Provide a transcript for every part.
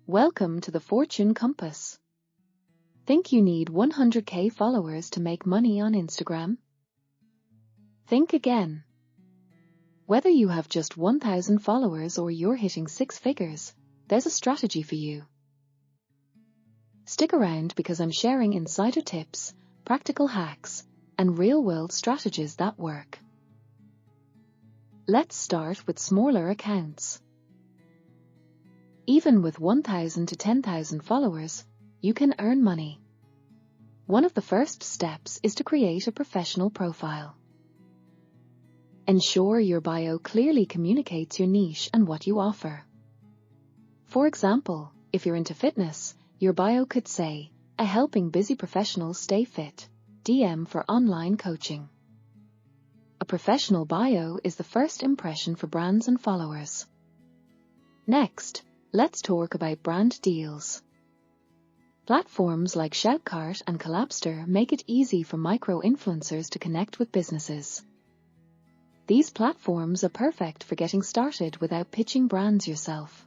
Welcome to the Fortune Compass. Think you need 100K followers to make money on Instagram? Think again. Whether you have just 1,000 followers or you're hitting 6 figures, there's a strategy for you. Stick around because I'm sharing insider tips, practical hacks, and real-world strategies that work. Let's start with smaller accounts. Even with 1,000 to 10,000 followers, you can earn money. One of the first steps is to create a professional profile. Ensure your bio clearly communicates your niche and what you offer. For example, if you're into fitness, your bio could say, "A helping busy professionals stay fit, DM for online coaching." A professional bio is the first impression for brands and followers. Next, let's talk about brand deals. Platforms like Shoutcart and Collabster make it easy for micro-influencers to connect with businesses. These platforms are perfect for getting started without pitching brands yourself.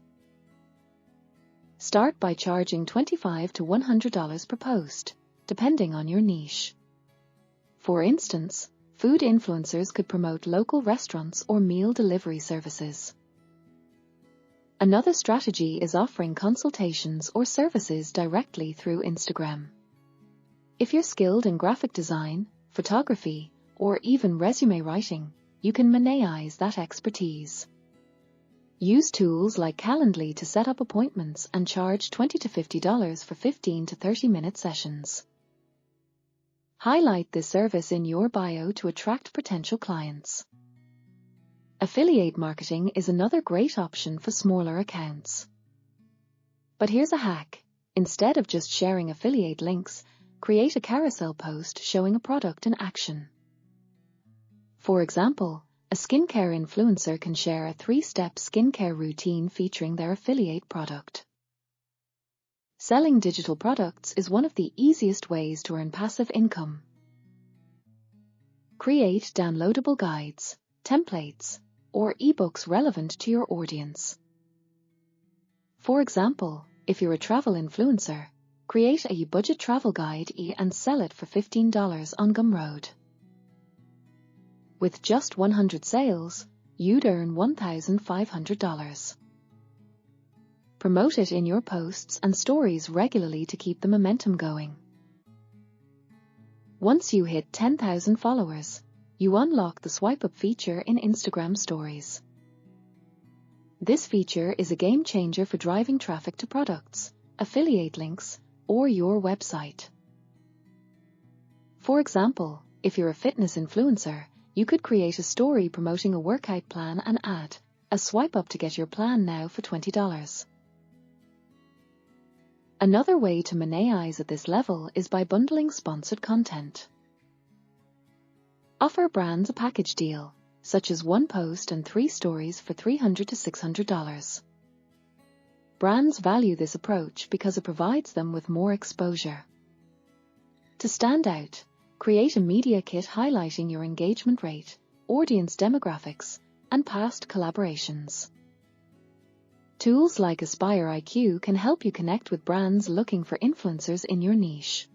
Start by charging $25 to $100 per post, depending on your niche. For instance, food influencers could promote local restaurants or meal delivery services. Another strategy is offering consultations or services directly through Instagram. If you're skilled in graphic design, photography, or even resume writing, you can monetize that expertise. Use tools like Calendly to set up appointments and charge $20 to $50 for 15 to 30-minute sessions. Highlight this service in your bio to attract potential clients. Affiliate marketing is another great option for smaller accounts. But here's a hack. Instead of just sharing affiliate links, create a carousel post showing a product in action. For example, a skincare influencer can share a 3-step skincare routine featuring their affiliate product. Selling digital products is one of the easiest ways to earn passive income. Create downloadable guides, templates, or ebooks relevant to your audience. For example, if you're a travel influencer, create a budget travel guide and sell it for $15 on Gumroad. With just 100 sales, you'd earn $1,500. Promote it in your posts and stories regularly to keep the momentum going. Once you hit 10,000 followers, you unlock the swipe-up feature in Instagram Stories. This feature is a game changer for driving traffic to products, affiliate links, or your website. For example, if you're a fitness influencer, you could create a story promoting a workout plan and add a swipe up to get your plan now for $20. Another way to monetize at this level is by bundling sponsored content. Offer brands a package deal, such as 1 post and 3 stories for $300 to $600. Brands value this approach because it provides them with more exposure. To stand out, create a media kit highlighting your engagement rate, audience demographics, and past collaborations. Tools like Aspire IQ can help you connect with brands looking for influencers in your niche.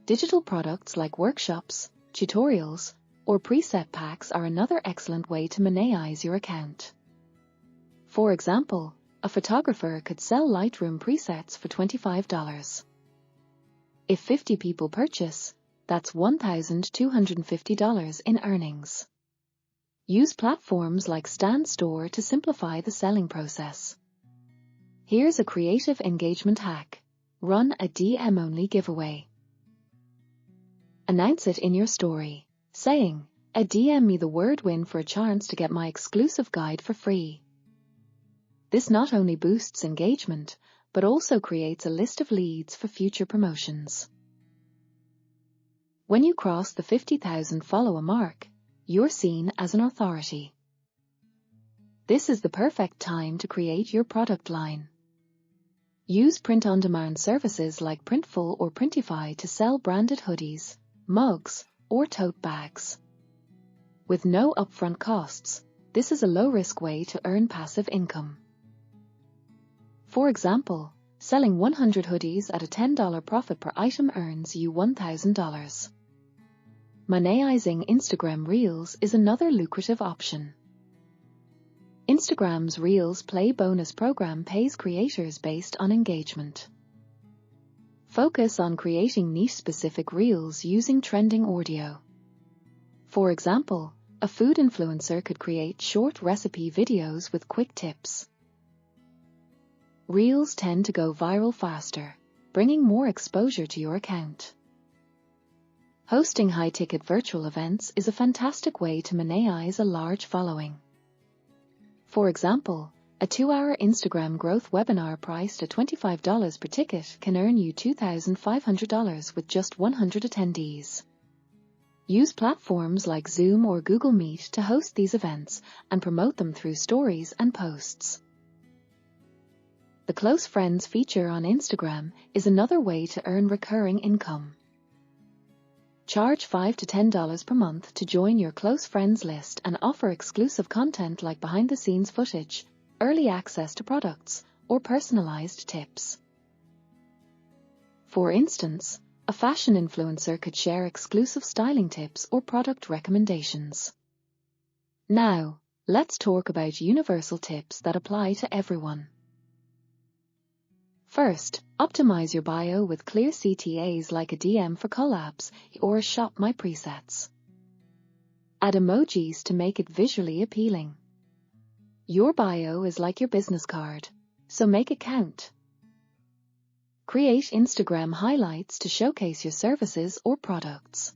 Digital products like workshops, tutorials, or preset packs are another excellent way to monetize your account. For example, a photographer could sell Lightroom presets for $25. If 50 people purchase, that's $1,250 in earnings. Use platforms like Stan Store to simplify the selling process. Here's a creative engagement hack. Run a DM-only giveaway. Announce it in your story, saying, "DM me the word win for a chance to get my exclusive guide for free." This not only boosts engagement, but also creates a list of leads for future promotions. When you cross the 50,000 follower mark, you're seen as an authority. This is the perfect time to create your product line. Use print-on-demand services like Printful or Printify to sell branded hoodies, mugs, or tote bags. With no upfront costs, this is a low-risk way to earn passive income. For example, selling 100 hoodies at a $10 profit per item earns you $1,000. Monetizing Instagram Reels is another lucrative option. Instagram's Reels Play bonus program pays creators based on engagement. Focus on creating niche-specific reels using trending audio. For example, a food influencer could create short recipe videos with quick tips. Reels tend to go viral faster, bringing more exposure to your account. Hosting high-ticket virtual events is a fantastic way to monetize a large following. For example, a 2-hour Instagram growth webinar priced at $25 per ticket can earn you $2,500 with just 100 attendees. Use platforms like Zoom or Google Meet to host these events and promote them through stories and posts. The Close Friends feature on Instagram is another way to earn recurring income. Charge $5 to $10 per month to join your close friends list and offer exclusive content like behind-the-scenes footage, early access to products, or personalized tips. For instance, a fashion influencer could share exclusive styling tips or product recommendations. Now, let's talk about universal tips that apply to everyone. First, optimize your bio with clear CTAs like a DM for collabs or Shop My Presets. Add emojis to make it visually appealing. Your bio is like your business card, so make it count. Create Instagram highlights to showcase your services or products.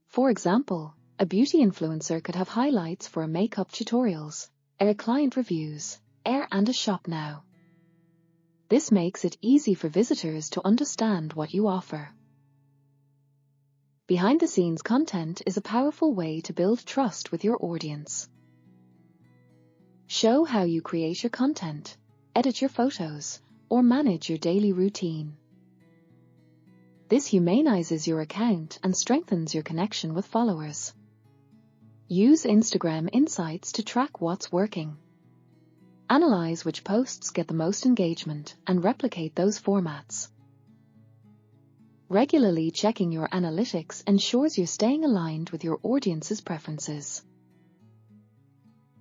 For example, a beauty influencer could have highlights for makeup tutorials, client reviews, and a shop now. This makes it easy for visitors to understand what you offer. Behind-the-scenes content is a powerful way to build trust with your audience. Show how you create your content, edit your photos, or manage your daily routine. This humanizes your account and strengthens your connection with followers. Use Instagram Insights to track what's working. Analyze which posts get the most engagement and replicate those formats. Regularly checking your analytics ensures you're staying aligned with your audience's preferences.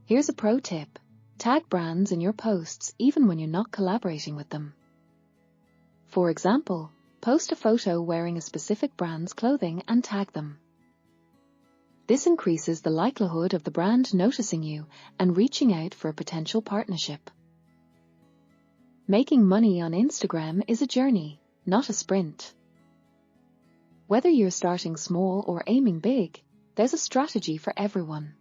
Here's a pro tip: tag brands in your posts even when you're not collaborating with them. For example, post a photo wearing a specific brand's clothing and tag them. This increases the likelihood of the brand noticing you and reaching out for a potential partnership. Making money on Instagram is a journey, not a sprint. Whether you're starting small or aiming big, there's a strategy for everyone.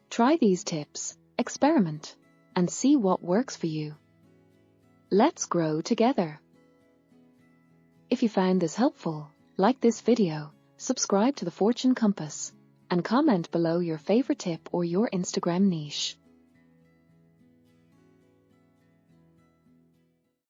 Try these tips, experiment, and see what works for you. Let's grow together. If you found this helpful, like this video, subscribe to the Fortune Compass, and comment below your favorite tip or your Instagram niche.